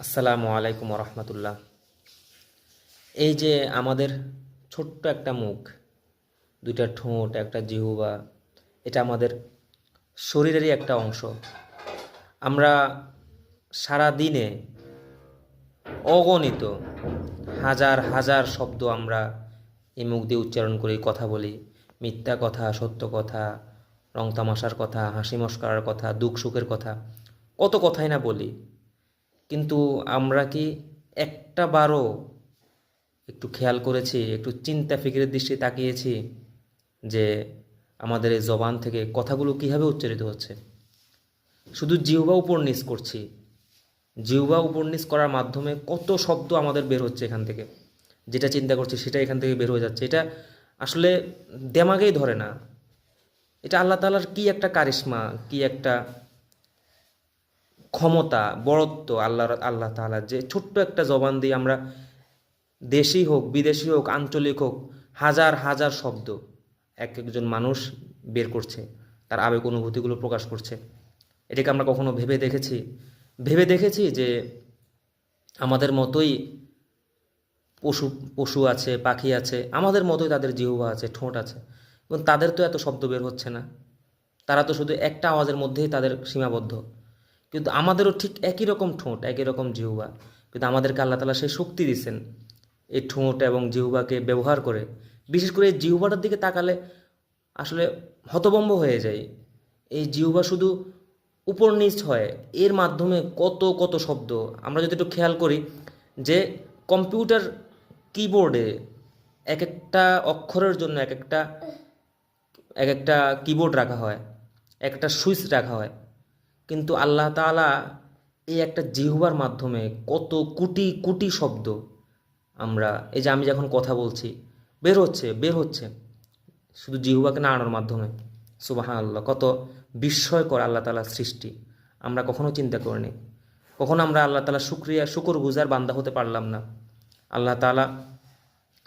আসসালামু আলাইকুম রহমতুল্লাহ। এই যে আমাদের ছোট্ট একটা মুখ, দুইটা ঠোঁট, একটা জিহ্বা, এটা আমাদের শরীরেরই একটা অংশ। আমরা সারা দিনে অগণিত হাজার হাজার শব্দ আমরা এই মুখ দিয়ে উচ্চারণ করি, কথা বলি। মিথ্যা কথা, সত্য কথা, রং তামাশার কথা, হাসি মশকরার কথা, দুঃখ সুখের কথা, কত কথাই না বলি। কিন্তু আমরা কি একটা বারও একটু খেয়াল করেছি, একটু চিন্তা ফিকিরের দৃষ্টি তাকিয়েছি যে আমাদের এই জবান থেকে কথাগুলো কীভাবে উচ্চারিত হচ্ছে? শুধু জিহ্বা উপর নিচ করছি, জিহ্বা উপর নিচ করার মাধ্যমে কত শব্দ আমাদের বের হচ্ছে এখান থেকে। যেটা চিন্তা করছি সেটা এখান থেকে বের হয়ে যাচ্ছে। এটা আসলে দেমাগেই ধরে না। এটা আল্লাহ তাআলার কি একটা কারিশমা, কি একটা ক্ষমতা, বড়ত্ব আল্লাহ তাআলার, যে ছোট্ট একটা জবান দিয়ে আমরা দেশি হোক, বিদেশি হোক, আঞ্চলিক হোক, হাজার হাজার শব্দ এক একজন মানুষ বের করছে, তার আবেগ অনুভূতিগুলো প্রকাশ করছে। এটাকে আমরা কখনো ভেবে দেখেছি যে আমাদের মতোই পশু পশু আছে, পাখি আছে, আমাদের মতোই তাদের জিহ্বা আছে, ঠোঁট আছে, এবং তাদের তো এত শব্দ বের হচ্ছে না। তারা তো শুধু একটা আওয়াজের মধ্যেই তাদের সীমাবদ্ধ। কিন্তু আমাদেরও ঠিক একই রকম ঠোঁট, একই রকম জিহ্বা, কিন্তু আমাদেরকে আল্লাহ তাআলা সেই শক্তি দিয়েছেন এই ঠোঁট এবং জিহ্বাকে ব্যবহার করে। বিশেষ করে এই জিহ্বাটার দিকে তাকালে আসলে হতভম্ব হয়ে যায়। এই জিহ্বা শুধু উপর নিচ হয়, এর মাধ্যমে কত কত শব্দ। আমরা যদি একটু খেয়াল করি যে কম্পিউটার কিবোর্ডে এক একটা অক্ষরের জন্য এক একটা কিবোর্ড রাখা হয়, একটা সুইচ রাখা হয়। কিন্তু আল্লাহ তাআলা এই একটা জিহ্বার মাধ্যমে কত কোটি কোটি শব্দ আমরা, এই যে আমি যখন কথা বলছি, বের হচ্ছে শুধু জিহ্বাকে নাড়ানোর মাধ্যমে। সুবহানাল্লাহ, কত বিস্ময়কর আল্লাহ তাআলার সৃষ্টি! আমরা কখনো চিন্তা করিনি, কখনো আমরা আল্লাহ তাআলার শুকরগুজার বান্দা হতে পারলাম না। আল্লাহ তাআলা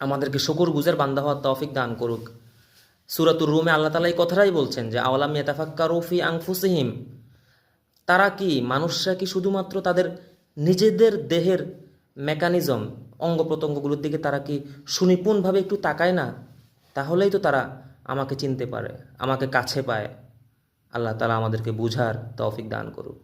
আমাদেরকে শুকরগুজার বান্দা হওয়ার তৌফিক দান করুক। সূরাতুর রুমে আল্লাহ তাআলা এই কথাটাই বলছেন যে আওয়ালাম ইয়াতাফাক্কারু ফি আনফুসিহিম, তারা কি, মানুষরা কি শুধুমাত্র তাদের নিজেদের দেহের মেকানিজম, অঙ্গ প্রত্যঙ্গগুলোর দিকে তারা কি সুনিপুণভাবে একটু তাকায় না? তাহলেই তো তারা আমাকে চিনতে পারে, আমাকে কাছে পায়। আল্লাহ তাআলা আমাদেরকে বুঝার তৌফিক দান করুক।